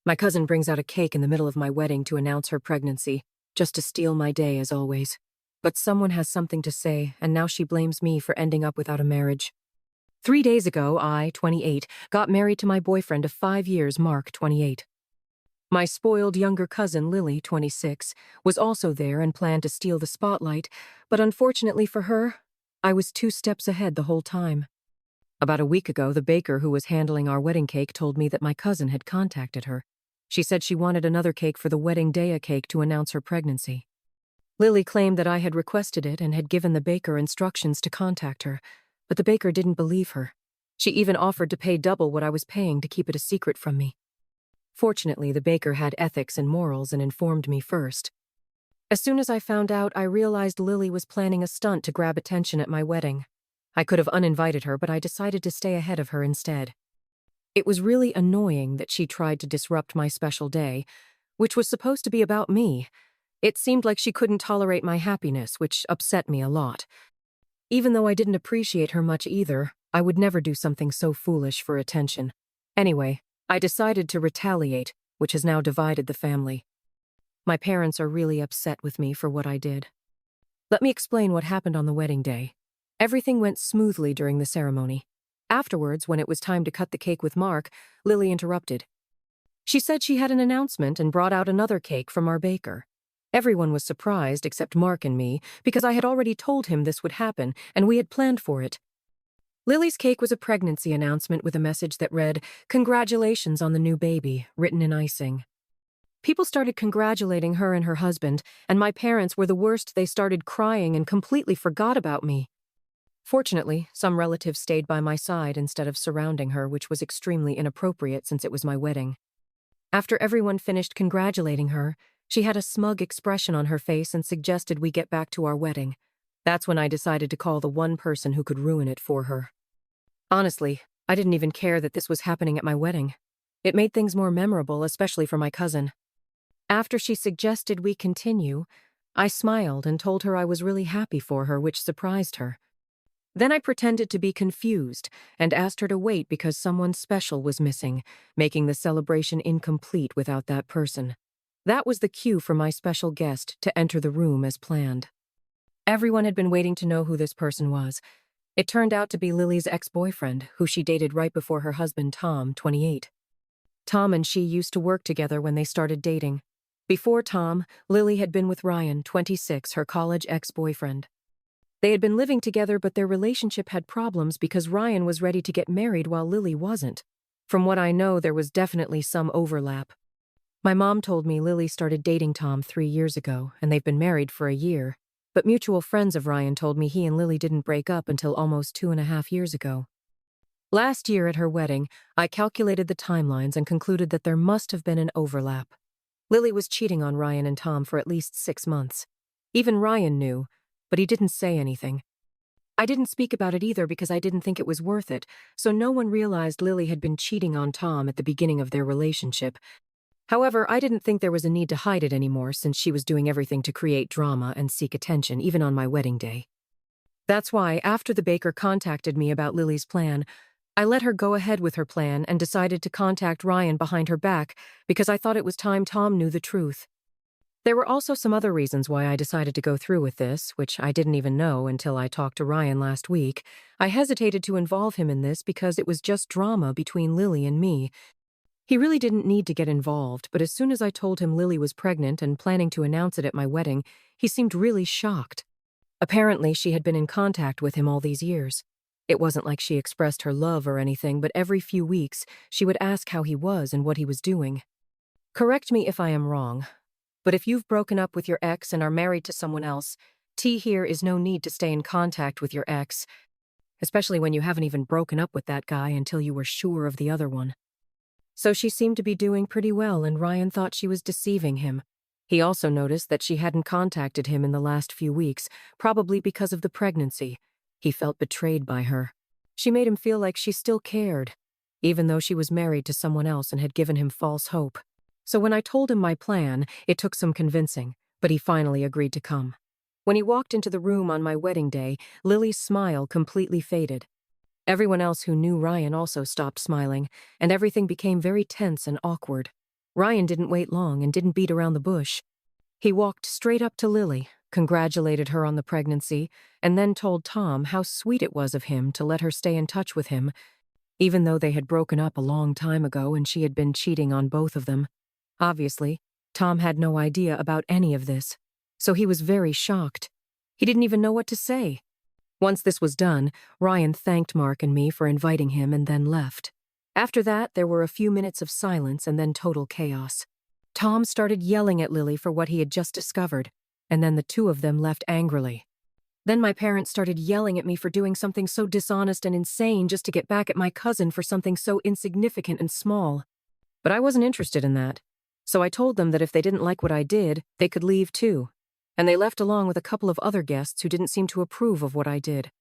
My cousin brings out a cake in the middle of my wedding to announce her pregnancy, just to steal my day as always. But someone has something to say, and now she blames me for ending up without a marriage. 3 days ago, I, 28, got married to my boyfriend of 5 years, Mark, 28. My spoiled younger cousin, Lily, 26, was also there and planned to steal the spotlight, but unfortunately for her, I was 2 steps ahead the whole time. About a week ago, the baker who was handling our wedding cake told me that my cousin had contacted her. She said she wanted another cake for the wedding day, a cake to announce her pregnancy. Lily claimed that I had requested it and had given the baker instructions to contact her, but the baker didn't believe her. She even offered to pay double what I was paying to keep it a secret from me. Fortunately, the baker had ethics and morals and informed me first. As soon as I found out, I realized Lily was planning a stunt to grab attention at my wedding. I could have uninvited her, but I decided to stay ahead of her instead. It was really annoying that she tried to disrupt my special day, which was supposed to be about me. It seemed like she couldn't tolerate my happiness, which upset me a lot. Even though I didn't appreciate her much either, I would never do something so foolish for attention. Anyway, I decided to retaliate, which has now divided the family. My parents are really upset with me for what I did. Let me explain what happened on the wedding day. Everything went smoothly during the ceremony. Afterwards, when it was time to cut the cake with Mark, Lily interrupted. She said she had an announcement and brought out another cake from our baker. Everyone was surprised except Mark and me, because I had already told him this would happen, and we had planned for it. Lily's cake was a pregnancy announcement with a message that read, "Congratulations on the new baby," written in icing. People started congratulating her and her husband, and my parents were the worst. They started crying and completely forgot about me. Fortunately, some relatives stayed by my side instead of surrounding her, which was extremely inappropriate since it was my wedding. After everyone finished congratulating her, she had a smug expression on her face and suggested we get back to our wedding. That's when I decided to call the one person who could ruin it for her. Honestly, I didn't even care that this was happening at my wedding. It made things more memorable, especially for my cousin. After she suggested we continue, I smiled and told her I was really happy for her, which surprised her. Then I pretended to be confused and asked her to wait because someone special was missing, making the celebration incomplete without that person. That was the cue for my special guest to enter the room as planned. Everyone had been waiting to know who this person was. It turned out to be Lily's ex-boyfriend, who she dated right before her husband, Tom, 28. Tom and she used to work together when they started dating. Before Tom, Lily had been with Ryan, 26, her college ex-boyfriend. They had been living together, but their relationship had problems because Ryan was ready to get married while Lily wasn't. From what I know, there was definitely some overlap. My mom told me Lily started dating Tom 3 years ago, and they've been married for a year. But mutual friends of Ryan told me he and Lily didn't break up until almost 2.5 years ago. Last year at her wedding, I calculated the timelines and concluded that there must have been an overlap. Lily was cheating on Ryan and Tom for at least 6 months. Even Ryan knew, but he didn't say anything. I didn't speak about it either because I didn't think it was worth it, so no one realized Lily had been cheating on Tom at the beginning of their relationship. However, I didn't think there was a need to hide it anymore since she was doing everything to create drama and seek attention, even on my wedding day. That's why, after the baker contacted me about Lily's plan, I let her go ahead with her plan and decided to contact Ryan behind her back because I thought it was time Tom knew the truth. There were also some other reasons why I decided to go through with this, which I didn't even know until I talked to Ryan last week. I hesitated to involve him in this because it was just drama between Lily and me. He really didn't need to get involved, but as soon as I told him Lily was pregnant and planning to announce it at my wedding, he seemed really shocked. Apparently, she had been in contact with him all these years. It wasn't like she expressed her love or anything, but every few weeks, she would ask how he was and what he was doing. Correct me if I am wrong, but if you've broken up with your ex and are married to someone else, here is no need to stay in contact with your ex, especially when you haven't even broken up with that guy until you were sure of the other one. So she seemed to be doing pretty well, and Ryan thought she was deceiving him. He also noticed that she hadn't contacted him in the last few weeks, probably because of the pregnancy. He felt betrayed by her. She made him feel like she still cared, even though she was married to someone else and had given him false hope. So when I told him my plan, it took some convincing, but he finally agreed to come. When he walked into the room on my wedding day, Lily's smile completely faded. Everyone else who knew Ryan also stopped smiling, and everything became very tense and awkward. Ryan didn't wait long and didn't beat around the bush. He walked straight up to Lily, congratulated her on the pregnancy, and then told Tom how sweet it was of him to let her stay in touch with him, even though they had broken up a long time ago and she had been cheating on both of them. Obviously, Tom had no idea about any of this, so he was very shocked. He didn't even know what to say. Once this was done, Ryan thanked Mark and me for inviting him and then left. After that, there were a few minutes of silence and then total chaos. Tom started yelling at Lily for what he had just discovered, and then the two of them left angrily. Then my parents started yelling at me for doing something so dishonest and insane just to get back at my cousin for something so insignificant and small. But I wasn't interested in that, so I told them that if they didn't like what I did, they could leave too. And they left along with a couple of other guests who didn't seem to approve of what I did.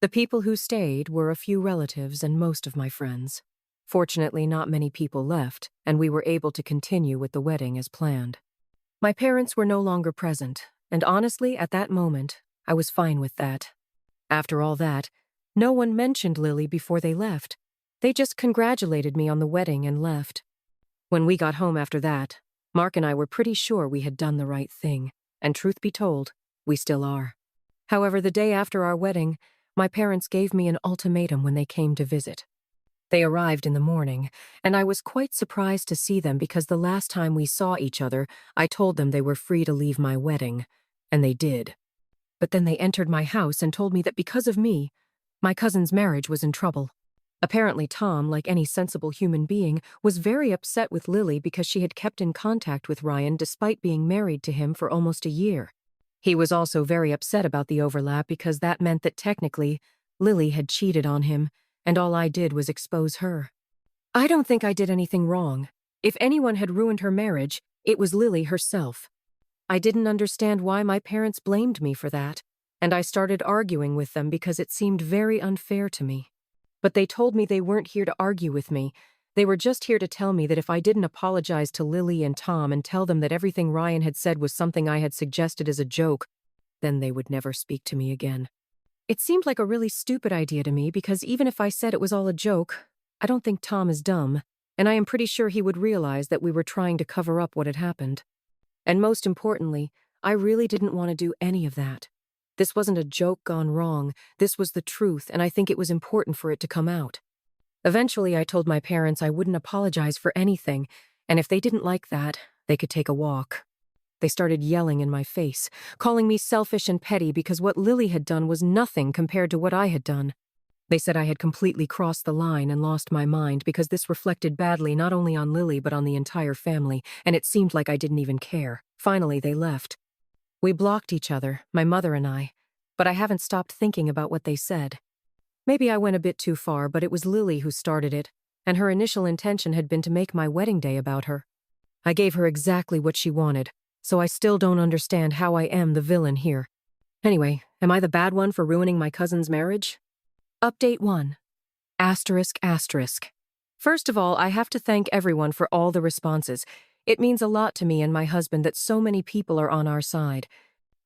The people who stayed were a few relatives and most of my friends. Fortunately, not many people left, and we were able to continue with the wedding as planned. My parents were no longer present, and honestly, at that moment, I was fine with that. After all that, no one mentioned Lily before they left. They just congratulated me on the wedding and left. When we got home after that, Mark and I were pretty sure we had done the right thing, and truth be told, we still are. However, the day after our wedding, my parents gave me an ultimatum when they came to visit. They arrived in the morning, and I was quite surprised to see them because the last time we saw each other, I told them they were free to leave my wedding, and they did. But then they entered my house and told me that because of me, my cousin's marriage was in trouble. Apparently Tom, like any sensible human being, was very upset with Lily because she had kept in contact with Ryan despite being married to him for almost a year. He was also very upset about the overlap because that meant that technically, Lily had cheated on him, and all I did was expose her. I don't think I did anything wrong. If anyone had ruined her marriage, it was Lily herself. I didn't understand why my parents blamed me for that, and I started arguing with them because it seemed very unfair to me. But they told me they weren't here to argue with me. They were just here to tell me that if I didn't apologize to Lily and Tom and tell them that everything Ryan had said was something I had suggested as a joke, then they would never speak to me again. It seemed like a really stupid idea to me because even if I said it was all a joke, I don't think Tom is dumb, and I am pretty sure he would realize that we were trying to cover up what had happened. And most importantly, I really didn't want to do any of that. This wasn't a joke gone wrong, this was the truth, and I think it was important for it to come out. Eventually, I told my parents I wouldn't apologize for anything, and if they didn't like that, they could take a walk. They started yelling in my face, calling me selfish and petty because what Lily had done was nothing compared to what I had done. They said I had completely crossed the line and lost my mind because this reflected badly not only on Lily but on the entire family, and it seemed like I didn't even care. Finally, they left. We blocked each other, my mother and I, but I haven't stopped thinking about what they said. Maybe I went a bit too far, but it was Lily who started it, and her initial intention had been to make my wedding day about her. I gave her exactly what she wanted, so I still don't understand how I am the villain here. Anyway, am I the bad one for ruining my cousin's marriage? Update 1. ***. First of all, I have to thank everyone for all the responses. It means a lot to me and my husband that so many people are on our side.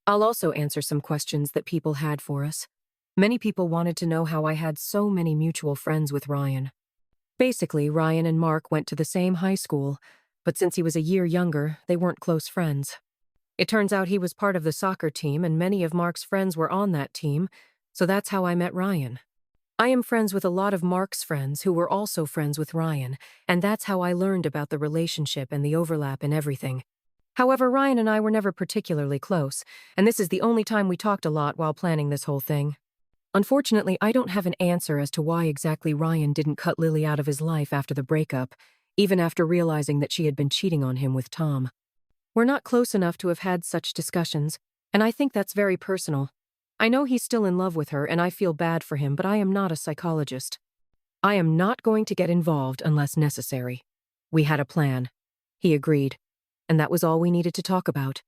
I'll also answer some questions that people had for us. Many people wanted to know how I had so many mutual friends with Ryan. Basically, Ryan and Mark went to the same high school, but since he was a year younger, they weren't close friends. It turns out he was part of the soccer team and many of Mark's friends were on that team, so that's how I met Ryan. I am friends with a lot of Mark's friends who were also friends with Ryan, and that's how I learned about the relationship and the overlap and everything. However, Ryan and I were never particularly close, and this is the only time we talked a lot while planning this whole thing. Unfortunately, I don't have an answer as to why exactly Ryan didn't cut Lily out of his life after the breakup, even after realizing that she had been cheating on him with Tom. We're not close enough to have had such discussions, and I think that's very personal. I know he's still in love with her, and I feel bad for him, but I am not a psychologist. I am not going to get involved unless necessary. We had a plan. He agreed, and that was all we needed to talk about.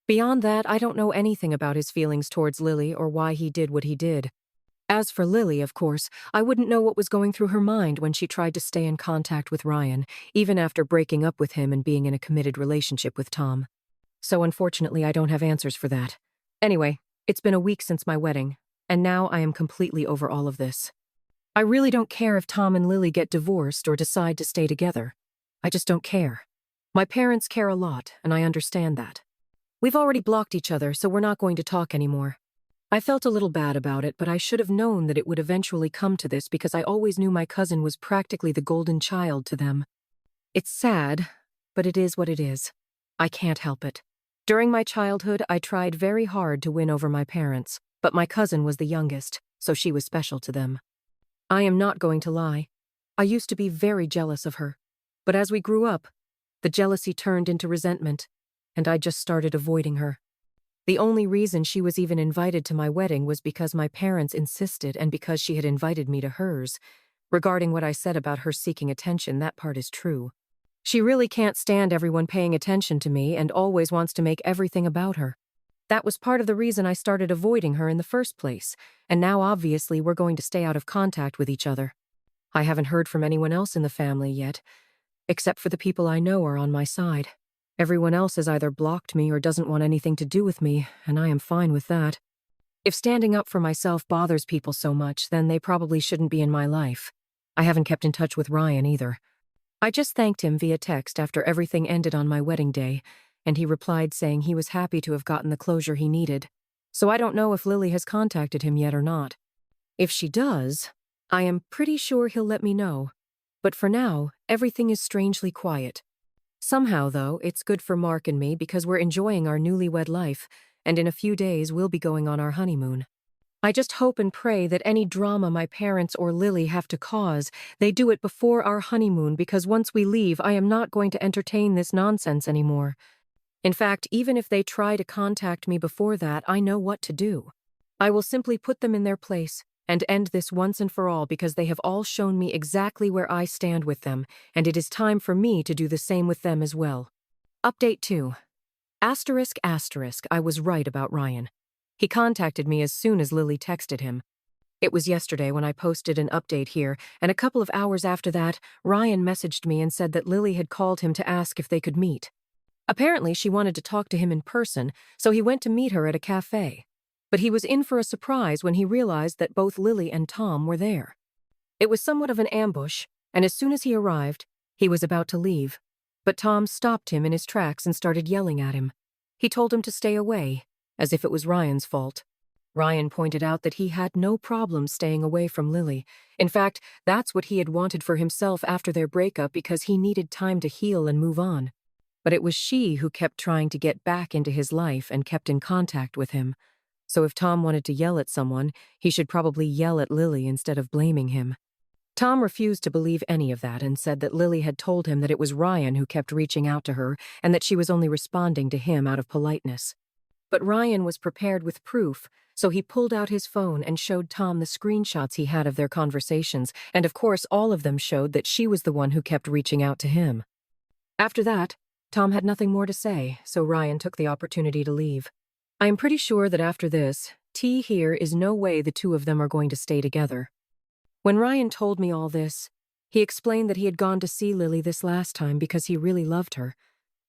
Beyond that, I don't know anything about his feelings towards Lily or why he did what he did. As for Lily, of course, I wouldn't know what was going through her mind when she tried to stay in contact with Ryan, even after breaking up with him and being in a committed relationship with Tom. So unfortunately, I don't have answers for that. Anyway, it's been a week since my wedding, and now I am completely over all of this. I really don't care if Tom and Lily get divorced or decide to stay together. I just don't care. My parents care a lot, and I understand that. We've already blocked each other, so we're not going to talk anymore. I felt a little bad about it, but I should have known that it would eventually come to this because I always knew my cousin was practically the golden child to them. It's sad, but it is what it is. I can't help it. During my childhood, I tried very hard to win over my parents, but my cousin was the youngest, so she was special to them. I am not going to lie. I used to be very jealous of her. But as we grew up, the jealousy turned into resentment, and I just started avoiding her. The only reason she was even invited to my wedding was because my parents insisted and because she had invited me to hers. Regarding what I said about her seeking attention, that part is true. She really can't stand everyone paying attention to me and always wants to make everything about her. That was part of the reason I started avoiding her in the first place, and now obviously we're going to stay out of contact with each other. I haven't heard from anyone else in the family yet, except for the people I know are on my side. Everyone else has either blocked me or doesn't want anything to do with me, and I am fine with that. If standing up for myself bothers people so much, then they probably shouldn't be in my life. I haven't kept in touch with Ryan either. I just thanked him via text after everything ended on my wedding day, and he replied saying he was happy to have gotten the closure he needed. So I don't know if Lily has contacted him yet or not. If she does, I am pretty sure he'll let me know. But for now, everything is strangely quiet. Somehow, though, it's good for Mark and me because we're enjoying our newlywed life, and in a few days we'll be going on our honeymoon. I just hope and pray that any drama my parents or Lily have to cause, they do it before our honeymoon because once we leave, I am not going to entertain this nonsense anymore. In fact, even if they try to contact me before that, I know what to do. I will simply put them in their place and end this once and for all because they have all shown me exactly where I stand with them, and it is time for me to do the same with them as well. Update 2. Asterisk, I was right about Ryan. He contacted me as soon as Lily texted him. It was yesterday when I posted an update here, and a couple of hours after that, Ryan messaged me and said that Lily had called him to ask if they could meet. Apparently, she wanted to talk to him in person, so he went to meet her at a cafe. But he was in for a surprise when he realized that both Lily and Tom were there. It was somewhat of an ambush, and as soon as he arrived, he was about to leave. But Tom stopped him in his tracks and started yelling at him. He told him to stay away, as if it was Ryan's fault. Ryan pointed out that he had no problem staying away from Lily. In fact, that's what he had wanted for himself after their breakup because he needed time to heal and move on. But it was she who kept trying to get back into his life and kept in contact with him. So if Tom wanted to yell at someone, he should probably yell at Lily instead of blaming him. Tom refused to believe any of that and said that Lily had told him that it was Ryan who kept reaching out to her and that she was only responding to him out of politeness. But Ryan was prepared with proof, so he pulled out his phone and showed Tom the screenshots he had of their conversations, and of course all of them showed that she was the one who kept reaching out to him. After that, Tom had nothing more to say, so Ryan took the opportunity to leave. I am pretty sure that after this, T here is no way the two of them are going to stay together. When Ryan told me all this, he explained that he had gone to see Lily this last time because he really loved her,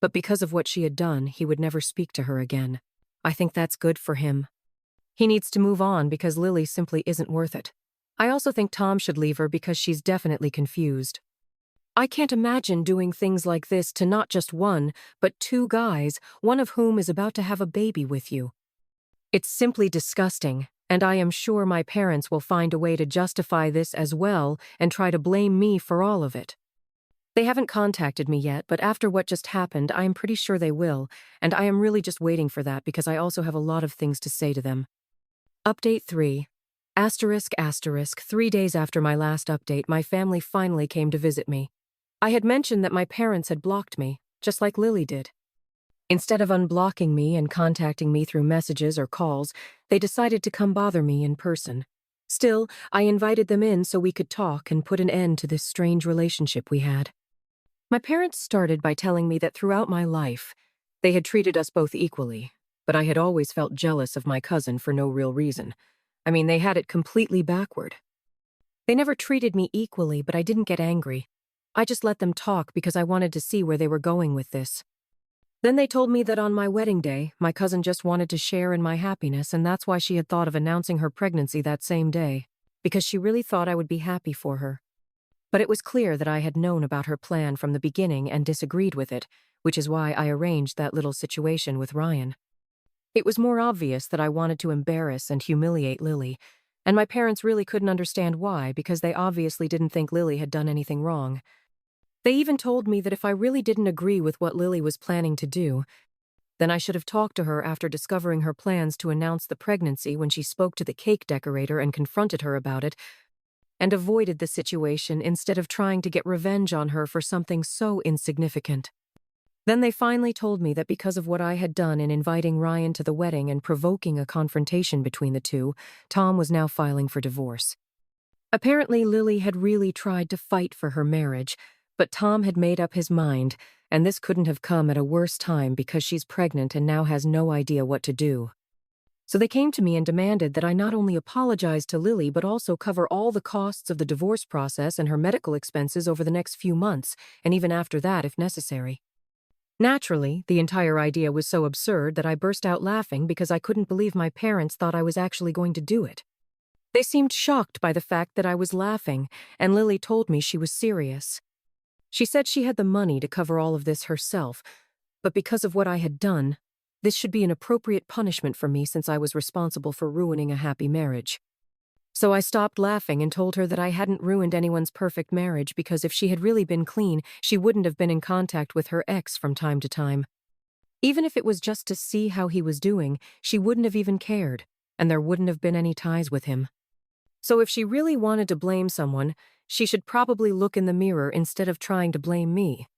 but because of what she had done, he would never speak to her again. I think that's good for him. He needs to move on because Lily simply isn't worth it. I also think Tom should leave her because she's definitely confused. I can't imagine doing things like this to not just one, but two guys, one of whom is about to have a baby with you. It's simply disgusting, and I am sure my parents will find a way to justify this as well and try to blame me for all of it. They haven't contacted me yet, but after what just happened, I am pretty sure they will, and I am really just waiting for that because I also have a lot of things to say to them. Update 3. Asterisk, 3 days after my last update, my family finally came to visit me. I had mentioned that my parents had blocked me, just like Lily did. Instead of unblocking me and contacting me through messages or calls, they decided to come bother me in person. Still, I invited them in so we could talk and put an end to this strange relationship we had. My parents started by telling me that throughout my life, they had treated us both equally, but I had always felt jealous of my cousin for no real reason. I mean, they had it completely backward. They never treated me equally, but I didn't get angry. I just let them talk because I wanted to see where they were going with this. Then they told me that on my wedding day, my cousin just wanted to share in my happiness, and that's why she had thought of announcing her pregnancy that same day, because she really thought I would be happy for her. But it was clear that I had known about her plan from the beginning and disagreed with it, which is why I arranged that little situation with Ryan. It was more obvious that I wanted to embarrass and humiliate Lily, and my parents really couldn't understand why because they obviously didn't think Lily had done anything wrong. They even told me that if I really didn't agree with what Lily was planning to do, then I should have talked to her after discovering her plans to announce the pregnancy when she spoke to the cake decorator and confronted her about it, and avoided the situation instead of trying to get revenge on her for something so insignificant. Then they finally told me that because of what I had done in inviting Ryan to the wedding and provoking a confrontation between the two, Tom was now filing for divorce. Apparently, Lily had really tried to fight for her marriage, but Tom had made up his mind, and this couldn't have come at a worse time because she's pregnant and now has no idea what to do. So they came to me and demanded that I not only apologize to Lily but also cover all the costs of the divorce process and her medical expenses over the next few months, and even after that if necessary. Naturally, the entire idea was so absurd that I burst out laughing because I couldn't believe my parents thought I was actually going to do it. They seemed shocked by the fact that I was laughing, and Lily told me she was serious. She said she had the money to cover all of this herself, but because of what I had done, this should be an appropriate punishment for me since I was responsible for ruining a happy marriage. So I stopped laughing and told her that I hadn't ruined anyone's perfect marriage because if she had really been clean, she wouldn't have been in contact with her ex from time to time. Even if it was just to see how he was doing, she wouldn't have even cared, and there wouldn't have been any ties with him. So if she really wanted to blame someone, she should probably look in the mirror instead of trying to blame me.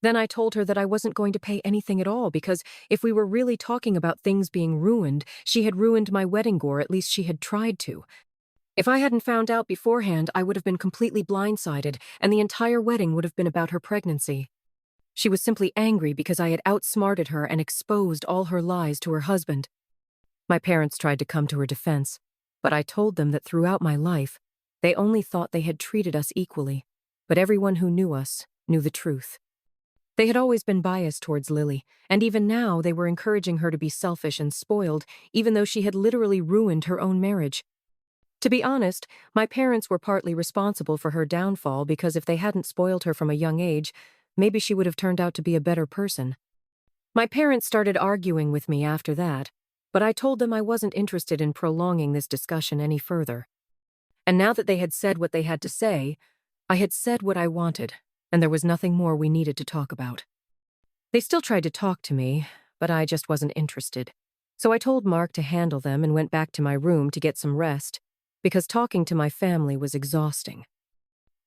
Then I told her that I wasn't going to pay anything at all because if we were really talking about things being ruined, she had ruined my wedding, or at least she had tried to. If I hadn't found out beforehand, I would have been completely blindsided, and the entire wedding would have been about her pregnancy. She was simply angry because I had outsmarted her and exposed all her lies to her husband. My parents tried to come to her defense, but I told them that throughout my life, they only thought they had treated us equally, but everyone who knew us knew the truth. They had always been biased towards Lily, and even now they were encouraging her to be selfish and spoiled, even though she had literally ruined her own marriage. To be honest, my parents were partly responsible for her downfall because if they hadn't spoiled her from a young age, maybe she would have turned out to be a better person. My parents started arguing with me after that, but I told them I wasn't interested in prolonging this discussion any further. And now that they had said what they had to say, I had said what I wanted, and there was nothing more we needed to talk about. They still tried to talk to me, but I just wasn't interested. So I told Mark to handle them and went back to my room to get some rest, because talking to my family was exhausting.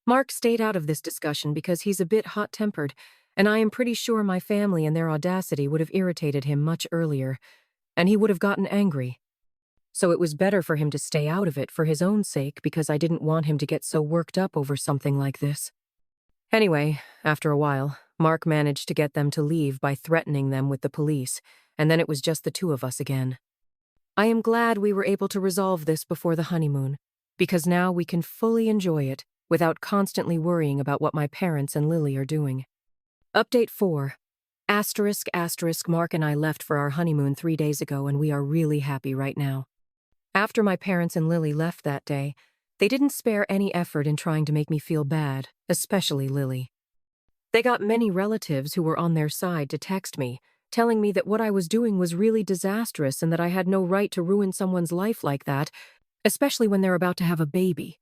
Mark stayed out of this discussion because he's a bit hot-tempered, and I am pretty sure my family and their audacity would have irritated him much earlier, and he would have gotten angry. So it was better for him to stay out of it for his own sake because I didn't want him to get so worked up over something like this. Anyway, after a while, Mark managed to get them to leave by threatening them with the police, and then it was just the two of us again. I am glad we were able to resolve this before the honeymoon, because now we can fully enjoy it without constantly worrying about what my parents and Lily are doing. Update 4. ***, Mark and I left for our honeymoon 3 days ago, and we are really happy right now. After my parents and Lily left that day, they didn't spare any effort in trying to make me feel bad, especially Lily. They got many relatives who were on their side to text me, telling me that what I was doing was really disastrous and that I had no right to ruin someone's life like that, especially when they're about to have a baby.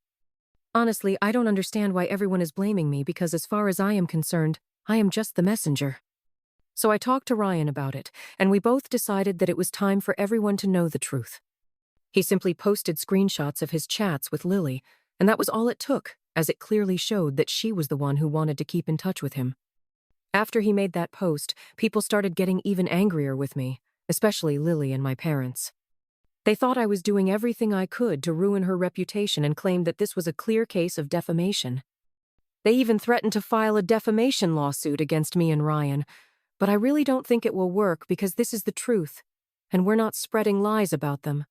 Honestly, I don't understand why everyone is blaming me because as far as I am concerned, I am just the messenger. So I talked to Ryan about it, and we both decided that it was time for everyone to know the truth. He simply posted screenshots of his chats with Lily, and that was all it took, as it clearly showed that she was the one who wanted to keep in touch with him. After he made that post, people started getting even angrier with me, especially Lily and my parents. They thought I was doing everything I could to ruin her reputation and claimed that this was a clear case of defamation. They even threatened to file a defamation lawsuit against me and Ryan, but I really don't think it will work because this is the truth, and we're not spreading lies about them.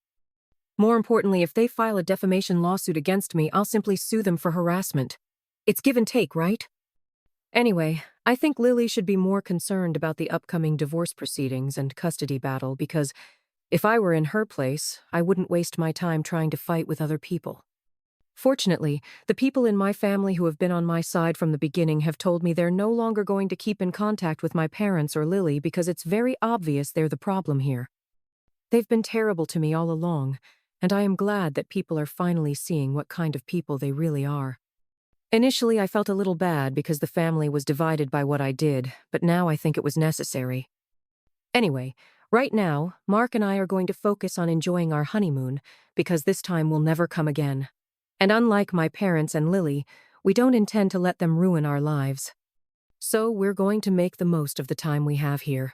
More importantly, if they file a defamation lawsuit against me, I'll simply sue them for harassment. It's give and take, right? Anyway, I think Lily should be more concerned about the upcoming divorce proceedings and custody battle because if I were in her place, I wouldn't waste my time trying to fight with other people. Fortunately, the people in my family who have been on my side from the beginning have told me they're no longer going to keep in contact with my parents or Lily because it's very obvious they're the problem here. They've been terrible to me all along, and I am glad that people are finally seeing what kind of people they really are. Initially, I felt a little bad because the family was divided by what I did, but now I think it was necessary. Anyway, right now, Mark and I are going to focus on enjoying our honeymoon because this time will never come again. And unlike my parents and Lily, we don't intend to let them ruin our lives. So we're going to make the most of the time we have here.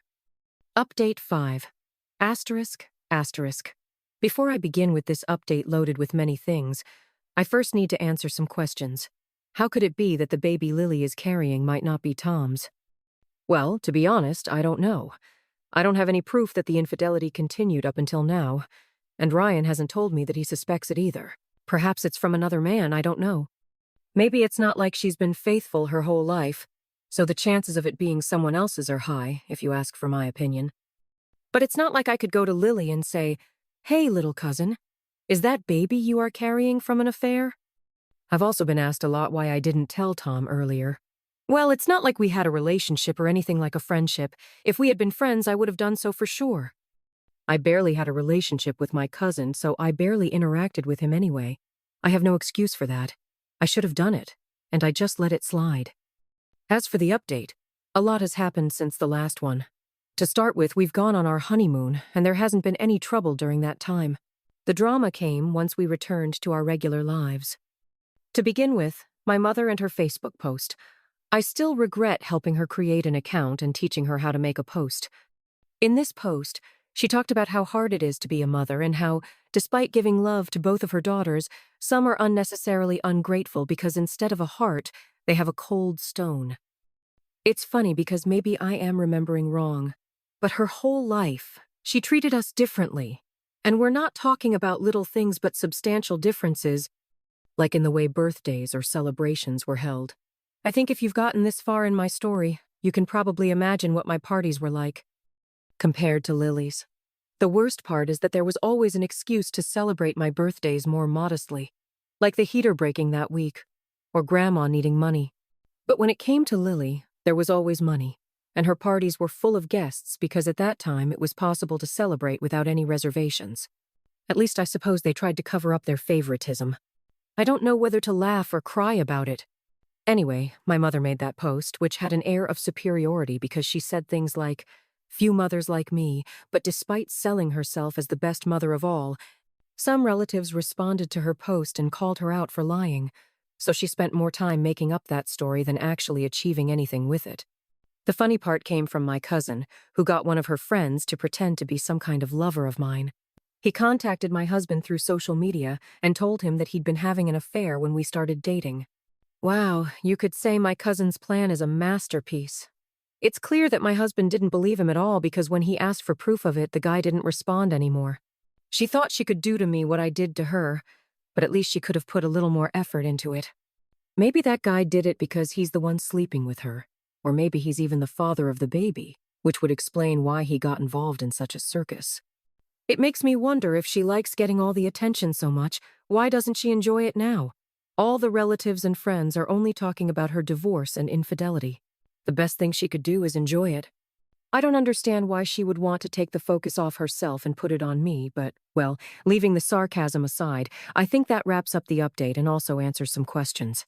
Update 5. Asterisk, asterisk. Before I begin with this update loaded with many things, I first need to answer some questions. How could it be that the baby Lily is carrying might not be Tom's? Well, to be honest, I don't know. I don't have any proof that the infidelity continued up until now, and Ryan hasn't told me that he suspects it either. Perhaps it's from another man, I don't know. Maybe it's not like she's been faithful her whole life, so the chances of it being someone else's are high, if you ask for my opinion. But it's not like I could go to Lily and say, "Hey, little cousin, is that baby you are carrying from an affair?" I've also been asked a lot why I didn't tell Tom earlier. Well, it's not like we had a relationship or anything like a friendship. If we had been friends, I would have done so for sure. I barely had a relationship with my cousin, so I barely interacted with him anyway. I have no excuse for that. I should have done it, and I just let it slide. As for the update, a lot has happened since the last one. To start with, we've gone on our honeymoon, and there hasn't been any trouble during that time. The drama came once we returned to our regular lives. To begin with, my mother and her Facebook post. I still regret helping her create an account and teaching her how to make a post. In this post, she talked about how hard it is to be a mother and how, despite giving love to both of her daughters, some are unnecessarily ungrateful because instead of a heart, they have a cold stone. It's funny because maybe I am remembering wrong, but her whole life, she treated us differently. And we're not talking about little things but substantial differences, like in the way birthdays or celebrations were held. I think if you've gotten this far in my story, you can probably imagine what my parties were like, compared to Lily's. The worst part is that there was always an excuse to celebrate my birthdays more modestly, like the heater breaking that week, or Grandma needing money. But when it came to Lily, there was always money, and her parties were full of guests because at that time it was possible to celebrate without any reservations. At least I suppose they tried to cover up their favoritism. I don't know whether to laugh or cry about it. Anyway, my mother made that post, which had an air of superiority because she said things like, "Few mothers like me," but despite selling herself as the best mother of all, some relatives responded to her post and called her out for lying, so she spent more time making up that story than actually achieving anything with it. The funny part came from my cousin, who got one of her friends to pretend to be some kind of lover of mine. He contacted my husband through social media and told him that he'd been having an affair when we started dating. Wow, you could say my cousin's plan is a masterpiece. It's clear that my husband didn't believe him at all because when he asked for proof of it, the guy didn't respond anymore. She thought she could do to me what I did to her, but at least she could have put a little more effort into it. Maybe that guy did it because he's the one sleeping with her, or maybe he's even the father of the baby, which would explain why he got involved in such a circus. It makes me wonder if she likes getting all the attention so much, why doesn't she enjoy it now? All the relatives and friends are only talking about her divorce and infidelity. The best thing she could do is enjoy it. I don't understand why she would want to take the focus off herself and put it on me, but, well, leaving the sarcasm aside, I think that wraps up the update and also answers some questions.